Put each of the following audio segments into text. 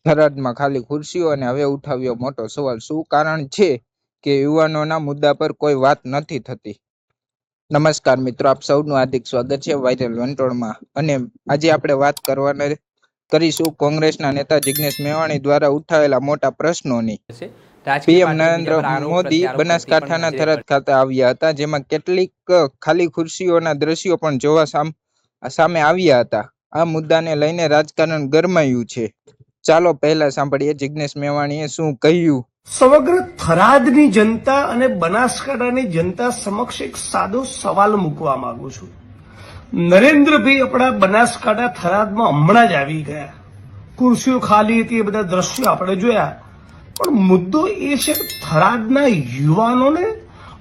થરાદમાં ખાલી ખુરશીઓ અને હવે ઉઠાવ્યો મોટો સવાલ, શું કારણ છે કે યુવાનોના મુદ્દા પર કોઈ વાત નથી થતી? નમસ્કાર મિત્રો, આપ સૌનું હાર્દિક સ્વાગત છે વાયરલ વંટોળમાં. અને આજે આપણે વાત કરીશું કોંગ્રેસના નેતા જિગ્નેશ મેવાણી દ્વારા ઉઠાવેલા મોટા પ્રશ્નોની. પીએમ નરેન્દ્ર મોદી બનાસકાંઠાના થરાદ ખાતે આવ્યા હતા, જેમાં કેટલીક ખાલી ખુરશીઓના દ્રશ્યો પણ જોવા સામે આવ્યા હતા. આ મુદ્દાને લઈને રાજકારણ ગરમાયું છે. ચાલો પહેલા સાંભળીએ જિગ્નેશ મેવાણીએ શું કહ્યું. સમગ્ર થરાદની જનતા અને બનાસકાંઠાની જનતા સમક્ષ એક સાદો સવાલ મૂકવા માંગુ છું. નરેન્દ્રભાઈ આપણા બનાસકાંઠા થરાદમાં હમણાં જ આવી ગયા. ખુરશીઓ ખાલી હતી, એ બધા દ્રશ્યો આપણે જોયા. પણ મુદ્દો એ છે કે થરાદના યુવાનોને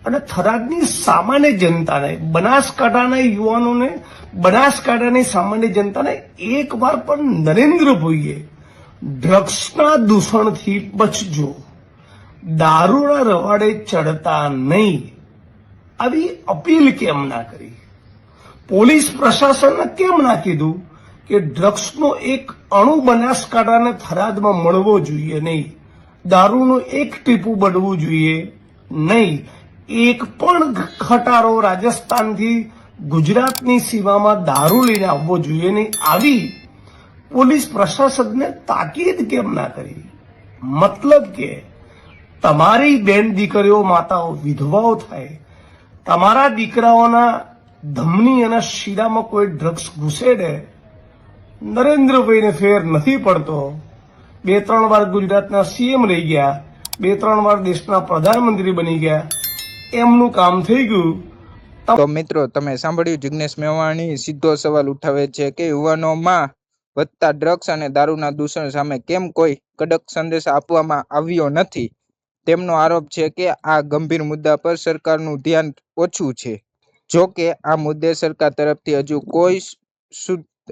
અને થરાદની સામાન્ય જનતાને, બનાસકાંઠાના યુવાનોને, બનાસકાંઠાની સામાન્ય જનતાને એકવાર પણ નરેન્દ્રભાઈએ ડ્રગ્સના દૂષણથી બચજો, દારૂના રવાડે ચડતા નહીં, આવી અપીલ કેમ ના કરી? પોલીસ પ્રશાસનને કેમ ના કીધું કે ડ્રગ્સનો એક અણુ બનાસકાંઠાને થરાદમાં મળવો જોઈએ નહીં, દારૂનું એક ટીપું બનવું જોઈએ નહીં, એક પણ ખટારો રાજસ્થાનથી ગુજરાતની સીમામાં દારૂ લઈને આવવો જોઈએ નહીં, આવી પોલીસ પ્રશાસનને તાકીદ કેમ ના કરી? મતલબ કે તમારી બેન દીકરીઓ, માતાઓ વિધવાઓ થાય, તમારા દીકરાઓના ધમની અને શીરામાં કોઈ ડ્રગ્સ ઘૂસેડે, નરેન્દ્રભાઈને ફેર નથી પડતો. 2-3 વાર ગુજરાતના સીએમ રહી ગયા, 2-3 વાર દેશના પ્રધાનમંત્રી બની ગયા, એમનું કામ થઈ ગયું. તો મિત્રો, તમે સાંભળ્યું, જિગ્નેશ મેવાણી સીધો સવાલ ઉઠાવે છે કે યુવાનોમાં વધતા ડ્રગ્સ અને દારૂના દૂષણ સામે કેમ કોઈ કડક સંદેશ આપવામાં આવ્યો નથી. તેમનો આરોપ છે કે આ ગંભીર મુદ્દા પર સરકારનું ધ્યાન ઓછું છે. જો કે આ મુદ્દે સરકાર તરફથી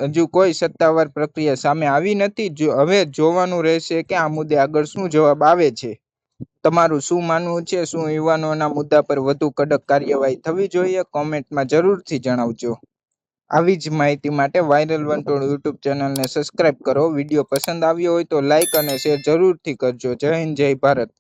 હજુ કોઈ સત્તાવાર પ્રક્રિયા સામે આવી નથી. હવે જોવાનું રહેશે કે આ મુદ્દે આગળ શું જવાબ આવે છે. તમારું શું માનવું છે? શું યુવાનોના મુદ્દા પર વધુ કડક કાર્યવાહી થવી જોઈએ? કોમેન્ટમાં જરૂરથી જણાવજો. આવી જ માહિતી માટે વાયરલ વંટોળ યુટ્યુબ ચેનલને સબસ્ક્રાઇબ કરો. વિડીયો પસંદ આવ્યો હોય તો લાઇક અને શેર જરૂરથી કરજો. જય હિન્દ, જય ભારત.